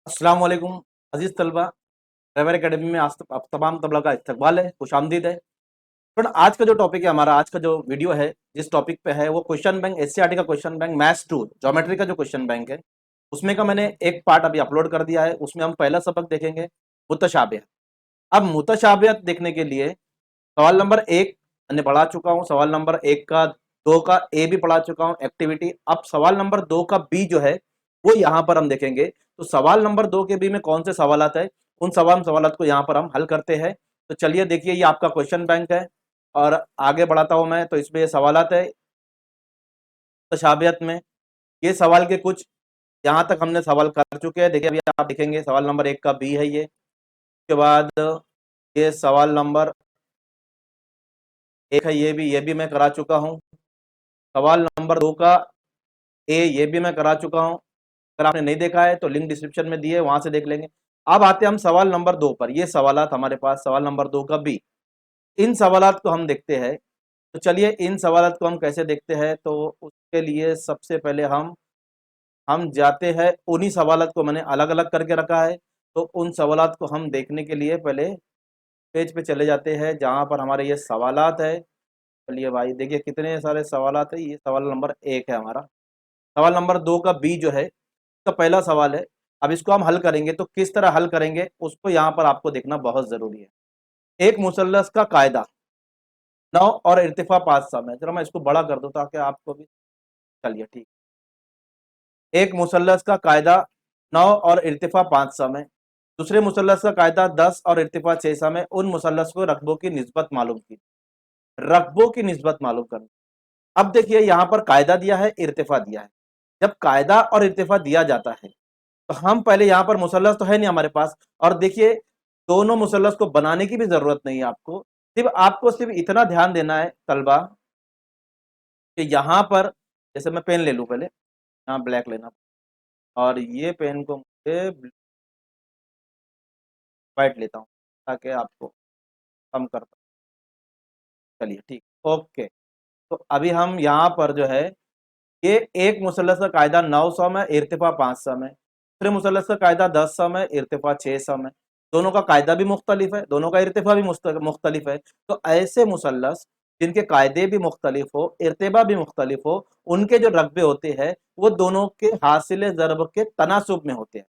अस्सलाम वालेकुम अजीज तलबा। ट्रेवर एकेडमी में आप तमाम तबला का इस्तकबाल है, खुशामदीद है। तो आज का जो टॉपिक है, हमारा आज का जो वीडियो है, जिस टॉपिक पे है वो क्वेश्चन बैंक, एससीईआरटी का क्वेश्चन बैंक, मैथ्स 2 ज्योमेट्री का जो क्वेश्चन बैंक है उसमें का मैंने एक पार्ट अभी अपलोड कर दिया है। उसमें हम पहला सबक देखेंगे मुतशाबिह। अब मुतशाबिहत देखने के लिए सवाल नंबर 1 मैंने पढ़ा चुका हूँ, सवाल नंबर 1 का 2 का ए भी पढ़ा चुका हूँ एक्टिविटी। अब सवाल नंबर 2 का बी जो है वो यहाँ पर हम देखेंगे। तो सवाल नंबर 2 के बी में कौन से सवालात है, उन सवालात को यहाँ पर हम हल करते हैं। तो चलिए देखिए, ये आपका क्वेश्चन बैंक है और आगे बढ़ाता हूं मैं। तो इसमें ये सवालात है तशाबियत में। ये सवाल के कुछ यहाँ तक हमने सवाल कर चुके हैं। देखिए अभी आप देखेंगे सवाल नंबर 1 का बी है ये। उसके बाद ये सवाल नंबर 1 है, ये भी मैं करा चुका हूँ। सवाल नंबर 2 का ए ये भी मैं करा चुका हूं। अगर आपने नहीं देखा है तो लिंक डिस्क्रिप्शन में दिए, वहां से देख लेंगे। अब आते हैं हम सवाल नंबर 2 पर। ये सवालात हमारे पास सवाल नंबर 2 का बी, इन सवालात को हम देखते हैं। तो चलिए इन सवालात को हम कैसे देखते हैं, तो उसके लिए सबसे पहले हम जाते हैं। उन्हीं सवालात को मैंने अलग अलग करके रखा है। तो उन सवालात को हम देखने के लिए पहले पेज पे चले जाते हैं जहां पर हमारे ये सवालात है। चलिए भाई देखिए कितने सारे सवालात है। ये सवाल नंबर 1 है हमारा। सवाल नंबर 2 का बी जो है तो पहला सवाल है। अब इसको हम हल करेंगे, तो किस तरह हल करेंगे उसको यहाँ पर आपको देखना बहुत जरूरी है। एक मुसल्लस का कायदा 9 और इर्तिफा 5 सम है। जरा मैं इसको बड़ा कर दूं ताकि आपको भी। चलिए ठीक। एक मुसल्लस का कायदा 9 और इर्तिफा 5 सम है। दूसरे मुसल्लस का कायदा 10 और इर्तिफा 6 सम है। उन मुसल्लस को रकबों की निस्बत मालूम की। रकबों की निस्बत मालूम करनी। अब देखिए यहाँ पर कायदा दिया है, इर्तिफा दिया है। जब कायदा और इर्तिफा दिया जाता है तो हम पहले यहाँ पर मुसल्लस तो है नहीं हमारे पास। और देखिए दोनों मुसल्लस को बनाने की भी जरूरत नहीं है आपको। सिर्फ इतना ध्यान देना है तलबा कि यहाँ पर जैसे मैं पेन ले लूँ पहले, यहाँ ब्लैक लेना और ये पेन को मुझे वाइट लेता हूँ ताकि आपको कम करता हूँ। चलिए ठीक, ओके। तो अभी हम यहाँ पर जो है, ये एक मुसल्लस का कायदा 9 सम है, इर्तिफा 5 सम है। दूसरे मुसल्लस का कायदा 10 सम है, इर्तिफा 6 सम है। दोनों का कायदा भी मुख्तलिफ है, दोनों का इर्तिफा भी मुख्तलिफ है। तो ऐसे मुसल्लस जिनके कायदे भी मुख्तलिफ हो, इर्तिफा भी मुख्तलिफ हो, उनके जो रकबे होते हैं वो दोनों के हासिल ज़रब के तनासुब में होते हैं।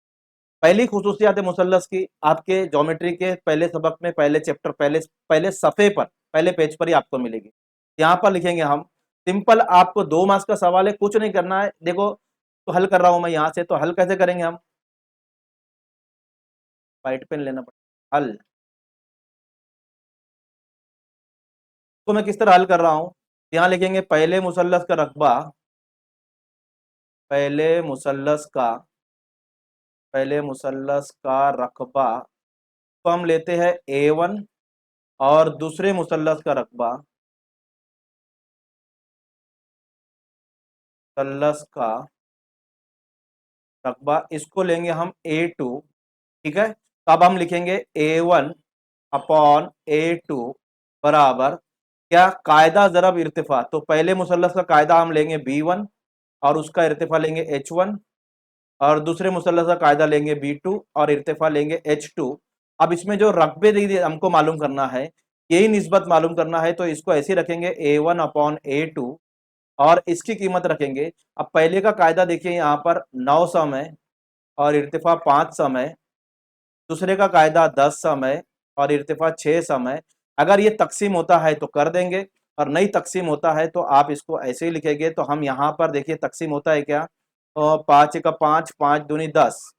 पहली खुसूसियात मुसल्लस की आपके ज्योमेट्री के पहले सबक में, पहले चैप्टर, पहले पहले सफ़े पर, पहले पेज पर ही आपको मिलेगी। यहाँ पर लिखेंगे हम। सिंपल, आपको 2 मार्क्स का सवाल है, कुछ नहीं करना है। देखो तो हल कर रहा हूं मैं यहाँ से। तो हल कैसे करेंगे हम? वाइट पेन लेना पड़ेगा। हल तो मैं किस तरह हल कर रहा हूँ, यहाँ लिखेंगे पहले मुसल्लस का पहले मुसल्लस का रकबा तो हम लेते हैं A1। और दूसरे मुसल्लस का रकबा, मुसल्लस का रकबा इसको लेंगे हम A2। ठीक है, तो अब हम लिखेंगे A1 अपॉन A2 बराबर क्या, कायदा जरब इर्तिफा। तो पहले मुसल्लस का कायदा हम लेंगे B1 और उसका इर्तिफा लेंगे H1। और दूसरे मुसल्लस का कायदा लेंगे B2 और इर्तिफा लेंगे H2। अब इसमें जो रकबे दी हमको मालूम करना है, यही निस्बत मालूम करना है। तो इसको ऐसे रखेंगे A1 अपॉन A2 और इसकी कीमत रखेंगे। अब पहले का कायदा देखिए, यहाँ पर 9 सम है और इर्तिफा 5 सम है। दूसरे का कायदा 10 सम है और इर्तिफा 6 सम है। अगर ये तकसीम होता है तो कर देंगे, और नहीं तकसीम होता है तो आप इसको ऐसे ही लिखेंगे। तो हम यहाँ पर देखिए तकसीम होता है क्या, 5 का 5, 5 दूनी 10,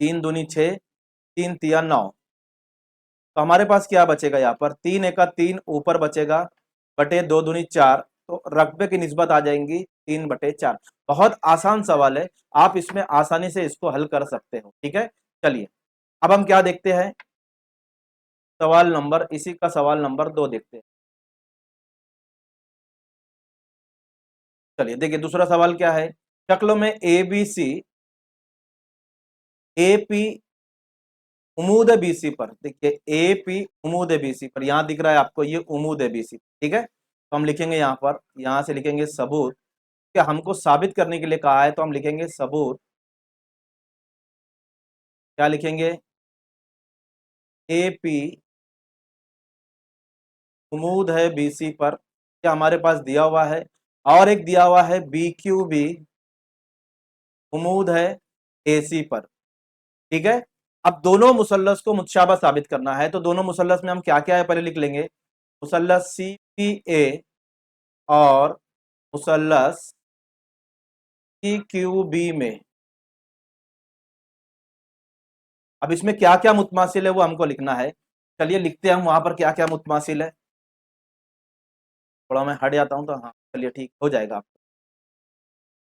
3 दूनी 6, 3 तिया 9। तो हमारे पास क्या बचेगा, यहाँ पर 3 एका 3 ऊपर बचेगा, बटे 2 दूनी 4। तो रकबे की निस्बत आ जाएंगी 3/4। बहुत आसान सवाल है, आप इसमें आसानी से इसको हल कर सकते हो। ठीक है, चलिए अब हम क्या देखते हैं, इसी का सवाल नंबर 2 देखते हैं। चलिए देखिए दूसरा सवाल क्या है। शक्लों में ए पी उमूद बीसी पर, देखिए ए पी उमूद बीसी पर, यहां दिख रहा है आपको ये उमूद बीसी। ठीक है, तो हम लिखेंगे यहाँ पर, यहां से लिखेंगे सबूत। क्या हमको साबित करने के लिए कहा है तो हम लिखेंगे सबूत क्या लिखेंगे, ए पी उमूद है बीसी पर, क्या हमारे पास दिया हुआ है, और एक दिया हुआ है बी क्यू बी उमूद है एसी पर। ठीक है, अब दोनों मुसल्लस को मुतशाबा साबित करना है, तो दोनों मुसल्लस में हम क्या क्या है पहले लिख लेंगे, मुसल्लस सी पी ए और मुसल्लस सी क्यू बी में। अब इसमें क्या क्या मुतमासिल है वो हमको लिखना है, चलिए लिखते हैं हम वहां पर क्या क्या मुतमासिल है। थोड़ा मैं हट जाता हूं तो हाँ चलिए ठीक हो जाएगा।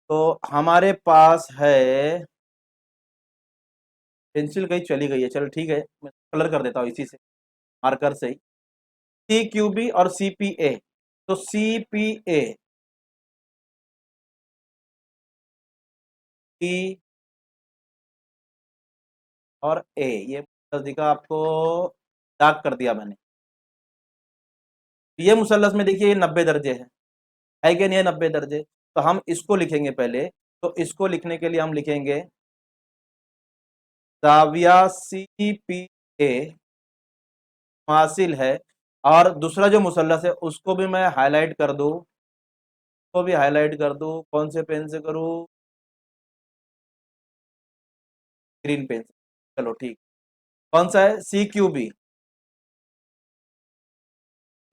तो हमारे पास है, पेंसिल कहीं चली गई है, चलो ठीक है मैं कलर कर देता हूँ इसी से, मार्कर से ही। सी क्यू बी और सी पी ए, तो सी पी ए पी और ए, ये दिखा आपको, डार्क कर दिया मैंने। ये मुसल्लस में देखिए ये 90 दर्जे है कि नहीं है, 90 दर्जे। तो हम इसको लिखेंगे पहले, तो इसको लिखने के लिए हम लिखेंगे जाविया सी पी ए हासिल है, और दूसरा जो मुसल्लस है उसको भी मैं हाईलाइट कर दूं, उसको भी हाईलाइट कर दूं, कौन से पेन से करूं, ग्रीन पेन से। चलो ठीक, कौन सा है, सी क्यू बी,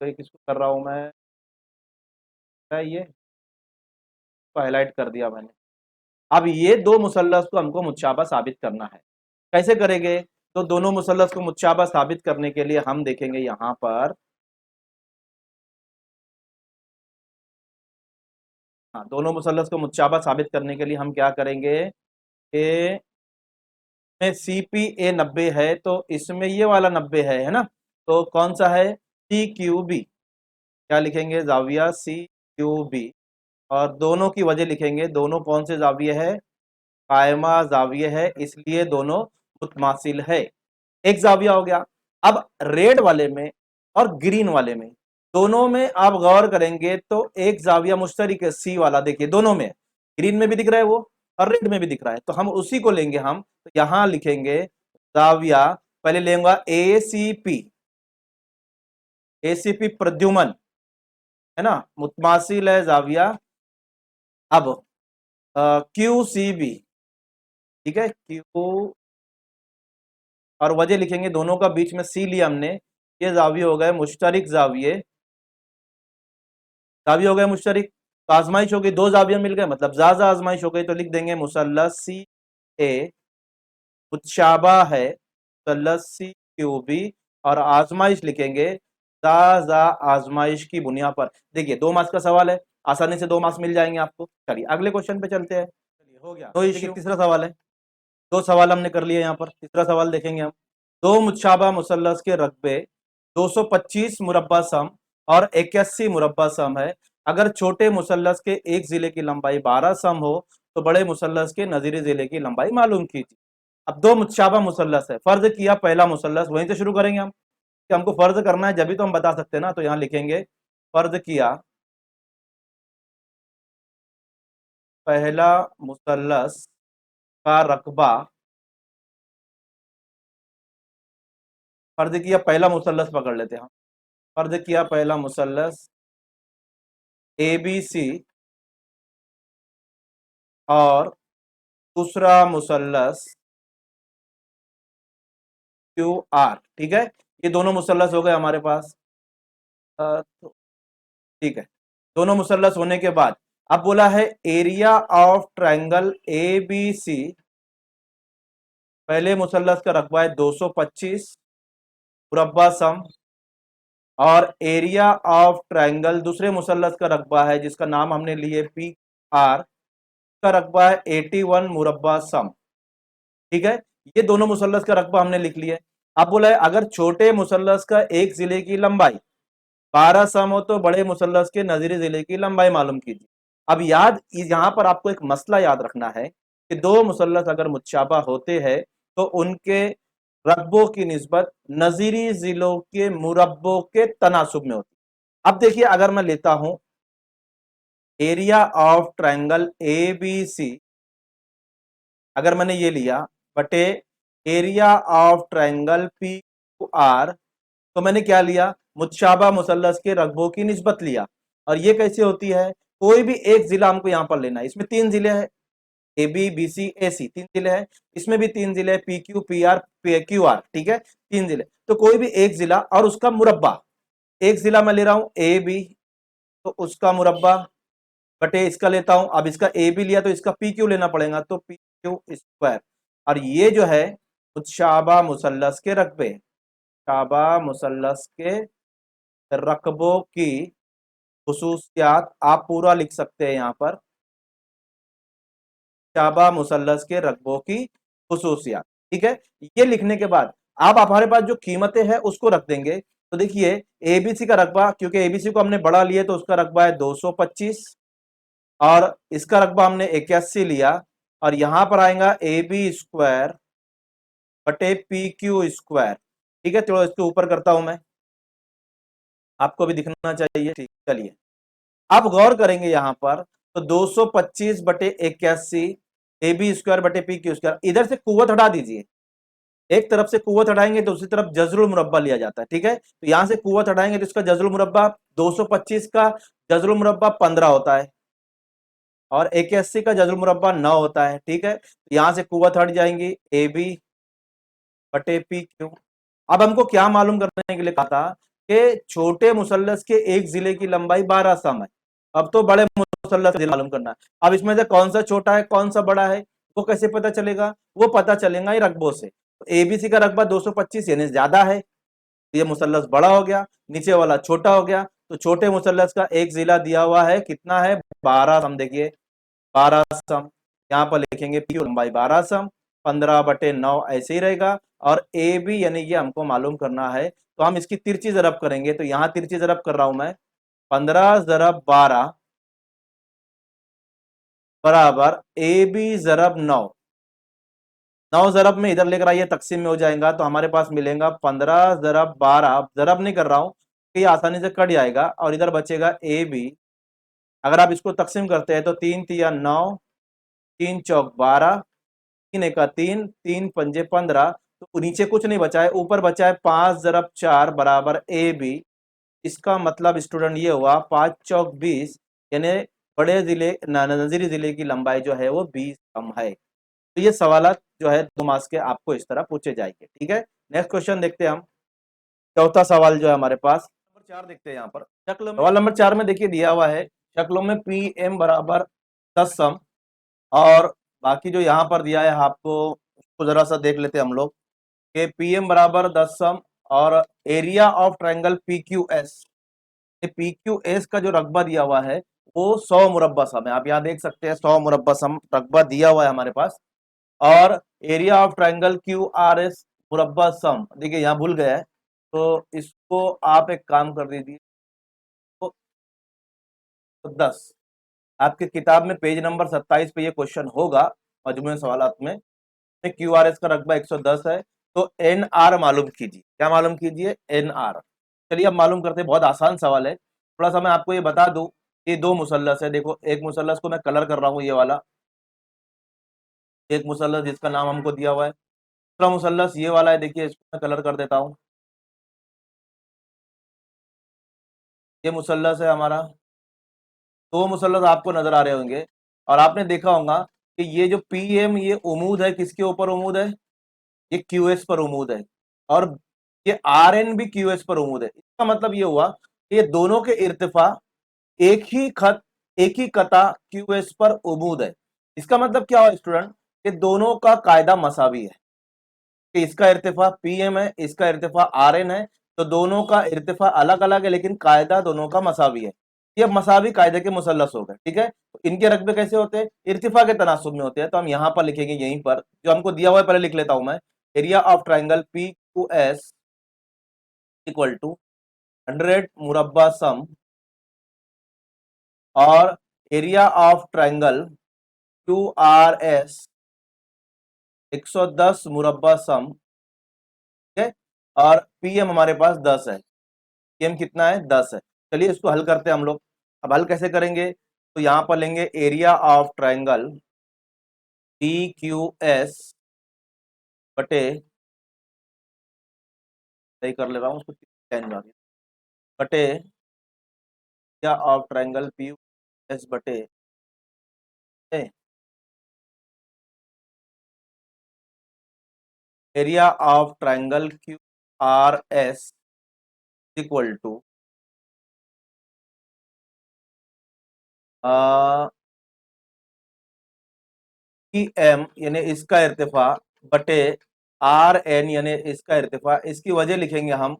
तो ये किसको कर रहा हूं मैं, ये हाईलाइट कर दिया मैंने। अब ये दो मुसल्लस को हमको मुतशाबा साबित करना है, कैसे करेंगे, तो दोनों मुसल्लस को मुतशाबा साबित करने के लिए हम देखेंगे यहां पर, हाँ दोनों मुसल्लस को मुतशाबा साबित करने के लिए हम क्या करेंगे कि में सी पी ए 90 है तो इसमें ये वाला 90 है ना, तो कौन सा है, सी क्यू बी, क्या लिखेंगे, जाविया सी क्यू बी, और दोनों की वजह लिखेंगे, दोनों कौन से जाविये है, कायमा जाविये है, इसलिए दोनों मुतमासिल है। एक जाविया हो गया। अब रेड वाले में और ग्रीन वाले में, दोनों में आप गौर करेंगे तो एक जाविया मुश्तरिक है, सी वाला देखिए दोनों में, ग्रीन में भी दिख रहा है वो और रेड में भी दिख रहा है, तो हम उसी को लेंगे, हम तो यहां लिखेंगे जाविया, पहले लेंगे ए सी पी प्रद्युमन, है ना, मुतमासिल है जाविया। अब क्यू सी बी, ठीक है, क्यू, और वजह लिखेंगे, दोनों का बीच में सी लिया हमने, ये जाविये हो गए मुश्तरिक जाविये, जाविये हो गए मुश्तरिक, तो आजमाइश हो गई, दो जाविये मिल गए मतलब ज्यादा आजमाइश हो गई, तो लिख देंगे मुसल्लस सी ए मुतशाबा है मुसल्लस सी क्यू बी, और आजमाइश लिखेंगे जा आजमाइश की बुनियाद पर। देखिए 2 मार्क्स का सवाल है, आसानी से 2 मार्क्स मिल जाएंगे आपको। चलिए अगले क्वेश्चन पे चलते हैं, चलिए हो गया, तो इश्यू तीसरा सवाल है, 2 सवाल हमने कर लिए यहाँ पर, तीसरा सवाल देखेंगे हम। दो मुतशाबा मुसल्लस के रकबे 225 मुरब्बा सम और 81 मुरब्बा सम है, अगर छोटे मुसल्लस के एक जिले की लंबाई 12 सम हो तो बड़े मुसल्लस के नजीरी जिले की लंबाई मालूम कीजिए। अब दो मुतशाबा मुसल्लस है, फर्ज किया पहला मुसल्लस, वहीं से शुरू करेंगे हम कि हमको फर्ज करना है, जब भी तो हम बता सकते हैं ना, तो यहां लिखेंगे फर्ज किया पहला मुसल्लस का रकबा, फर्ज किया पहला मुसल्लस पकड़ लेते हैं हम, फर्ज किया पहला मुसल्लस ए बी सी और दूसरा मुसल्लस क्यू आर, ठीक है, ये दोनों मुसल्लस हो गए हमारे पास। तो ठीक है, दोनों मुसल्लस होने के बाद अब बोला है area of triangle A B C, पहले मुसल्लस का रकबा है 225 मुरब्बा सम, और एरिया ऑफ ट्रायंगल दूसरे मुसल्लस का रकबा है जिसका नाम हमने लिए पी आर, का रकबा है 81 मुरब्बा सम। ठीक है, ये दोनों मुसल्लस का रकबा हमने लिख लिया है। अब बोला है अगर छोटे मुसल्लस का एक जिले की लंबाई 12 सम हो तो बड़े मुसल्लस के नजीरी जिले की लंबाई मालूम कीजिए। अब याद, यहां पर आपको एक मसला याद रखना है कि दो मुसल्लस अगर मुतशाबा होते हैं तो उनके रकबों की निस्बत नजीरी जिलों के मुरब्बों के तनासुब में होती है। अब देखिए अगर मैं लेता हूं area of triangle A B C, अगर मैंने ये लिया बटे area of triangle P Q R, तो मैंने क्या लिया, मुतशाबा मुसल्लस के रकबों की निस्बत लिया। और ये कैसे होती है, कोई भी एक जिला हमको यहां पर लेना है। इसमें 3 जिले हैं, ए बी बी सी ए सी, 3 जिले हैं। इसमें भी 3 जिले, P Q P R Q R, ठीक है, 3 जिले। तो कोई भी एक जिला और उसका मुरब्बा, एक जिला मैं ले रहा हूं ए बी, तो उसका मुरब्बा बटे इसका लेता हूं। अब इसका ए बी लिया तो इसका पी क्यू लेना पड़ेगा, तो पी क्यू स्क्वायर। और ये जो है मुतशाबा मुसल्लस के रकबे, शाबा मुसल्लस के रकबों की खुसूसियात, आप पूरा लिख सकते हैं यहां पर, शाबा मुसल्लस के रकबों की खुसूसियात, ठीक है। ये लिखने के बाद आप हमारे पास जो कीमतें हैं उसको रख देंगे। तो देखिए एबीसी का रकबा, क्योंकि एबीसी को हमने बड़ा लिया तो उसका रकबा है 225, और इसका रकबा हमने 81 लिया। और यहां पर आएगा ए बी स्क्वायर बटे पी क्यू स्क्वायर, ठीक है। चलो इसके ऊपर करता हूं मैं, आपको भी दिखना चाहिए, ठीक। चलिए अब गौर करेंगे यहां पर, तो 225 बटे 81 ए बी स्क्वायर बटे पी क्यू स्क्वायर, इधर से कुव्वत हटा दीजिए। एक तरफ से कुव्वत हटाएंगे तो दूसरी तरफ जजरुल मुरब्बा लिया जाता है, ठीक है। तो यहां से कुव्वत हटाएंगे तो इसका जजरुल मुरब्बा 225 का जजरुल मुरब्बा 15 होता है, और 81 का जजरुल मुरब्बा 9 होता है, ठीक है। तो यहां से कुव्वत हट जाएंगी, ए बी बटे पी क्यू। अब हमको क्या मालूम करने के लिए कहा था कि छोटे मुसल्लस के एक जिले की लंबाई 12 सम है। अब तो बड़े मुसल्लस का मालूम करना है। अब इसमें से कौन सा छोटा है कौन सा बड़ा है वो कैसे पता चलेगा, वो पता चलेगा ही रकबों से। तो एबीसी का रकबा 225 यानी ज्यादा है, ये मुसल्लस बड़ा हो गया, नीचे वाला छोटा हो गया। तो छोटे मुसल्लस का एक जिला दिया हुआ है, कितना है, 12 सम। देखिए 12 सम, यहाँ पर लिखेंगे पी लंबाई 12 सम, 15 बटे 9 ऐसे ही रहेगा। और ए बी यानी ये हमको मालूम करना है, तो हम इसकी तिरछी जरब करेंगे। तो यहाँ तिरछी जरब कर रहा हूं मैं, 15 जरब 12 बराबर ए बी जरब 9। 9 जरब में इधर लेकर आइए, तकसीम में हो जाएगा, तो हमारे पास मिलेगा 15 जरब 12, जरब नहीं कर रहा हूं कि ये आसानी से कट जाएगा, और इधर बचेगा ए बी। अगर आप इसको तकसीम करते हैं तो 3 तिया 9, 3 चौक 12, 3 एका 3, 3 पंजे 15, तो नीचे कुछ नहीं बचा है, ऊपर बचा है 5 जरब 4 बराबर ए बी। इसका मतलब स्टूडेंट ये हुआ 5 चौक 20, यानी बड़े जिले नजीरी जिले की लंबाई जो है वो 20 कम है। तो ये सवाल जो है 2 मार्क्स के आपको इस तरह पूछे जाएंगे, ठीक है। नेक्स्ट क्वेश्चन देखते हैं हम, चौथा सवाल जो है हमारे पास, नंबर 4 देखते हैं। यहाँ पर शक्ल में, सवाल नंबर 4 में देखिए दिया हुआ है, शक्लों में पी एम बराबर 10 सम, और बाकी जो यहाँ पर दिया है आपको उसको जरा सा देख लेते हैं हम लोग, कि पी एम बराबर 10 सम और area of triangle P Q S, P Q S का जो रकबा दिया हुआ है वो 100 मुरब्बा सम है। आप यहाँ देख सकते हैं 100 मुरब्बा सम रकबा दिया हुआ है हमारे पास। और area of triangle Q R S मुरब्बा सम, देखिए यहाँ भूल गया है, तो इसको आप एक काम कर दीजिए, तो 10 आपकी किताब में पेज नंबर 27 पे ये क्वेश्चन होगा मजमूई सवालात में। क्यू आर एस का रकबा 110 है, तो एन आर मालूम कीजिए। क्या मालूम कीजिए, एन आर। चलिए अब मालूम करते हैं, बहुत आसान सवाल है। थोड़ा सा मैं आपको ये बता दूं, ये 2 मुसल्लस है। देखो एक मुसल्लस को मैं कलर कर रहा हूँ, ये वाला एक मुसल्लस जिसका नाम हमको दिया हुआ है। दूसरा मुसल्लस ये वाला है, देखिए इसको मैं कलर कर देता हूँ। ये मुसल्लस है हमारा, 2 मुसल्लस आपको नजर आ रहे होंगे। और आपने देखा होगा कि ये जो पी एम, ये उमूद है, किसके ऊपर उमूद है, ये क्यू एस पर उमूद है। और ये आर एन भी क्यू एस पर उमूद है। इसका मतलब ये हुआ कि ये दोनों के इर्तिफा एक ही खत, एक ही कता क्यू एस पर उमूद है। इसका मतलब क्या हुआ स्टूडेंट, कि दोनों का कायदा मसावी है, कि इसका इर्तिफा पी एम है, इसका इर्तिफा आर एन है। तो दोनों का इर्तिफा अलग अलग है लेकिन कायदा दोनों का मसावी है। ये मसावी कायदे के मुसल्लस हो गए, ठीक है। तो इनके रकबे कैसे होते हैं, इर्तिफा के तनासुब में होते हैं। तो हम यहां पर लिखेंगे, यहीं पर जो हमको दिया हुआ है पहले लिख लेता हूं मैं, area of triangle P Q S equal to 100 मुरब्बा सम, और area of triangle Q R S 110 मुरब्बा सम, ठीक है। और पीएम हमारे पास 10 है, पीएम कितना है, 10 है। चलिए इसको हल करते हैं हम लोग। अब हल कैसे करेंगे, तो यहां पर लेंगे area of triangle P Q S बटे, सही कर ले रहा हूँ उसको, बटे area of triangle P S बटे area of triangle Q R S equal to P M यानी इसका इर्तिफा बटे आर एन यानी इसका इर्तिफा। इसकी वजह लिखेंगे हम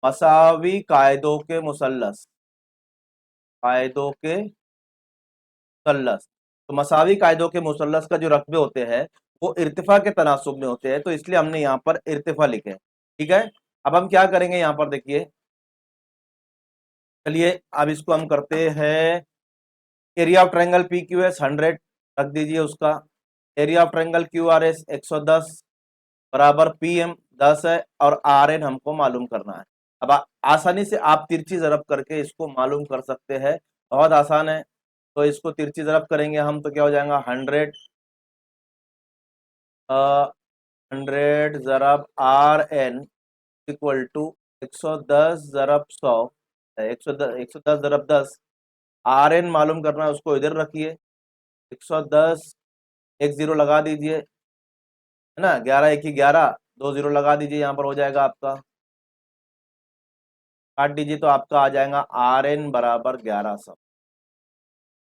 मसावी कायदों के मुसल्लस, कायदों के मुसल्लस। तो मसावी कायदों के मुसल्लस का जो रकबे होते हैं वो इर्तिफा के तनासुब में होते हैं, तो इसलिए हमने यहाँ पर इर्तिफा लिखे। ठीक है, अब हम क्या करेंगे यहाँ पर देखिए, चलिए अब इसको हम करते हैं। Area of triangle P Q S 100 रख दीजिए उसका, area of triangle Q R S 110 बराबर पी एम 10 है और आर एन हमको मालूम करना है। अब आसानी से आप तिरछी ज़रब करके इसको मालूम कर सकते हैं, बहुत आसान है। तो इसको तिरछी ज़रब करेंगे हम तो क्या हो जाएगा 100 ज़रब आर एन इक्वल टू 110 ज़रब 100, 110 ज़रब 10। आर एन मालूम करना है, उसको इधर रखिए, 110 एक जीरो लगा दीजिए, है ना, 11 एक ही 11, 2 जीरो लगा दीजिए, यहाँ पर हो जाएगा आपका, काट दीजिए तो आपका आ जाएगा आर एन बराबर 1100।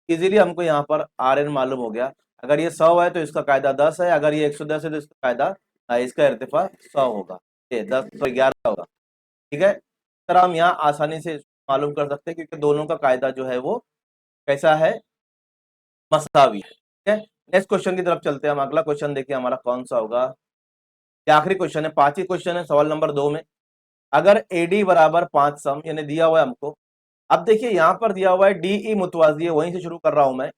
इजीली हमको यहाँ पर आर एन मालूम हो गया। अगर ये 100 है तो इसका कायदा 10 है, अगर ये 110 है तो इसका कायदा इसका इर्तिफा 100 होगा, ये 10 तो 11 होगा। ठीक है, सर हम यहाँ आसानी से मालूम कर सकते हैं क्योंकि दोनों का कायदा जो है वो कैसा है, मसावी है। ठीक है, नेक्स्ट क्वेश्चन की तरफ चलते हैं हम। अगला क्वेश्चन देखिए हमारा कौन सा होगा, ये आखिरी क्वेश्चन है, 5 ही क्वेश्चन है सवाल नंबर 2 में। अगर एडी बराबर 5 सम यानी दिया हुआ है हमको, अब देखिए यहां पर दिया हुआ है डीई मुतवाजी है, वहीं से शुरू कर रहा हूं मैं।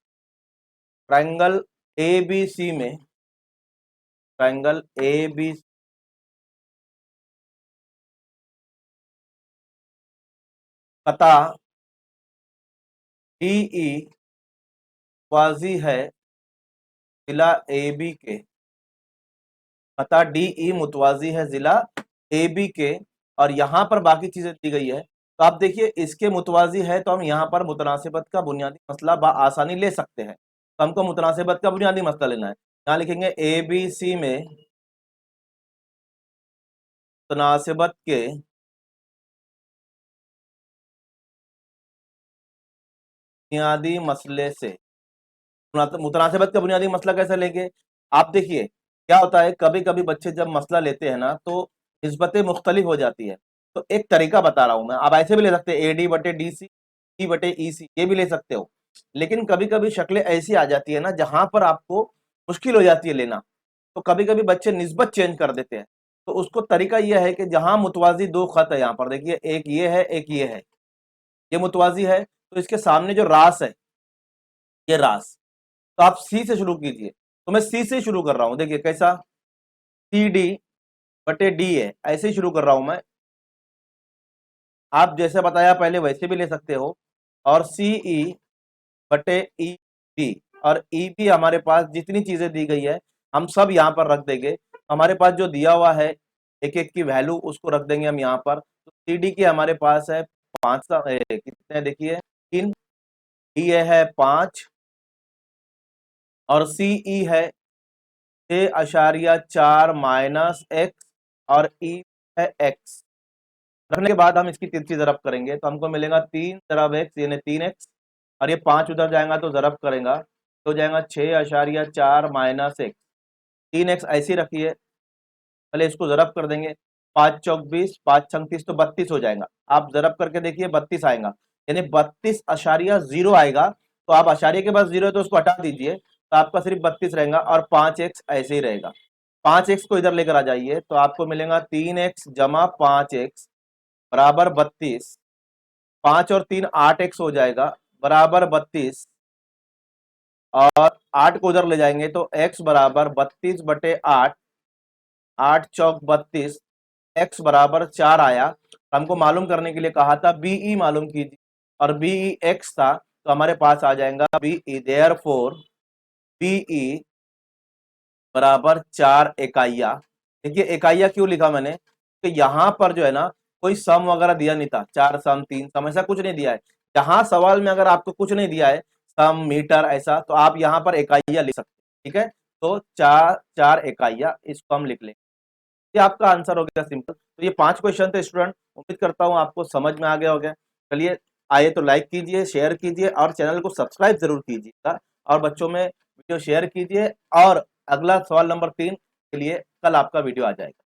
ट्रायंगल ए बी सी में, ट्रायंगल ए बी पता डीई मुतवाजी है जिला ए बी के, पता डीई मुतवाजी है जिला ए बी के, और यहां पर बाकी चीजें दी गई है। तो आप देखिए इसके मुतवाजी है तो हम यहाँ पर मुतनासिबत का बुनियादी मसला आसानी ले सकते हैं। तो हमको मुतनासिबत का बुनियादी मसला लेना है, यहाँ लिखेंगे ए बी सी में मुतनासिबत के बुनियादी मसले से। मुतनासिबत का बुनियादी मसला कैसे लेंगे, आप देखिए क्या होता है, कभी कभी बच्चे जब मसला लेते हैं ना तो निस्बतें मुख्तलिफ हो जाती है। तो एक तरीका बता रहा हूं मैं, आप ऐसे भी ले सकते हैं ए डी बटे डी सी, ई बटे ई सी, ये भी ले सकते हो। लेकिन कभी कभी शक्लें ऐसी आ जाती है ना जहां पर आपको मुश्किल हो जाती है लेना, तो कभी कभी बच्चे निस्बत चेंज कर देते हैं। तो उसको तरीका यह है कि जहां मुतवाजी दो खत है, यहाँ पर देखिए एक ये है एक ये है, ये मुतवाजी है, तो इसके सामने जो रास है ये रास, तो आप सी से शुरू कीजिए। तो मैं सी से शुरू कर रहा हूं, देखिए कैसा, सी डी बटे डी है, ऐसे ही शुरू कर रहा हूं मैं। आप जैसे बताया पहले वैसे भी ले सकते हो, और सी ई बटे ई बी, और ई बी हमारे पास जितनी चीजें दी गई है हम सब यहाँ पर रख देंगे। हमारे पास जो दिया हुआ है एक एक की वैल्यू उसको रख देंगे हम यहाँ पर। तो सी डी की हमारे पास है 5, कितने देखिए 3, डी है 5, और सी ई है 6.4 माइनस एक्स, और ई है एक्स। रखने के बाद हम इसकी तिरछी ज़रब करेंगे तो हमको मिलेगा 3 ज़रब एक्स यानी 3x, और ये 5 उधर जाएगा तो ज़रब करेगा तो हो जाएगा 6.4 माइनस एक्स, 3x ऐसी रखिए, पहले इसको ज़रब कर देंगे, 5 चौक 20, 5 छंग 30 तो 32 हो जाएगा। आप ज़रब करके देखिए 32 आएगा, यानी 32.0 आएगा। तो आप अशारिये के पास 0 है तो उसको हटा दीजिए, तो आपका सिर्फ 32 रहेगा, और 5x ऐसे ही रहेगा। 5x को इधर लेकर आ जाइए तो आपको मिलेगा 3x जमा 5x बराबर 32, 5 और 3 8x हो जाएगा बराबर 32, और 8 को उधर ले जाएंगे तो x बराबर 32 बटे 8, 8 चौक 32, x बराबर 4 आया। हमको मालूम करने के लिए कहा था बीई मालूम कीजिए, और बीई x था तो हमारे पास आ जाएगा बीई, देयरफॉर बीई बराबर 4 इकाइयां, देखिए इकाइयाँ क्यों लिखा मैंने, कि यहाँ पर जो है ना कोई सम वगैरह दिया नहीं था, 4 सम 3 सम ऐसा कुछ नहीं दिया है। यहाँ सवाल में अगर आपको कुछ नहीं दिया है सम मीटर ऐसा, तो आप यहाँ पर इकाइयाँ लिख सकते हैं। ठीक है, तो 4 इकाइयाँ, इसको हम लिख लेंगे। ये आपका आंसर हो गया सिंपल। तो ये 5 क्वेश्चन थे स्टूडेंट, उम्मीद करता हूँ आपको समझ में आ गया होगा। चलिए आइए तो लाइक कीजिए, शेयर कीजिए और चैनल को सब्सक्राइब जरूर कीजिएगा, और बच्चों में वीडियो शेयर कीजिए। और अगला सवाल नंबर 3 के लिए कल आपका वीडियो आ जाएगा।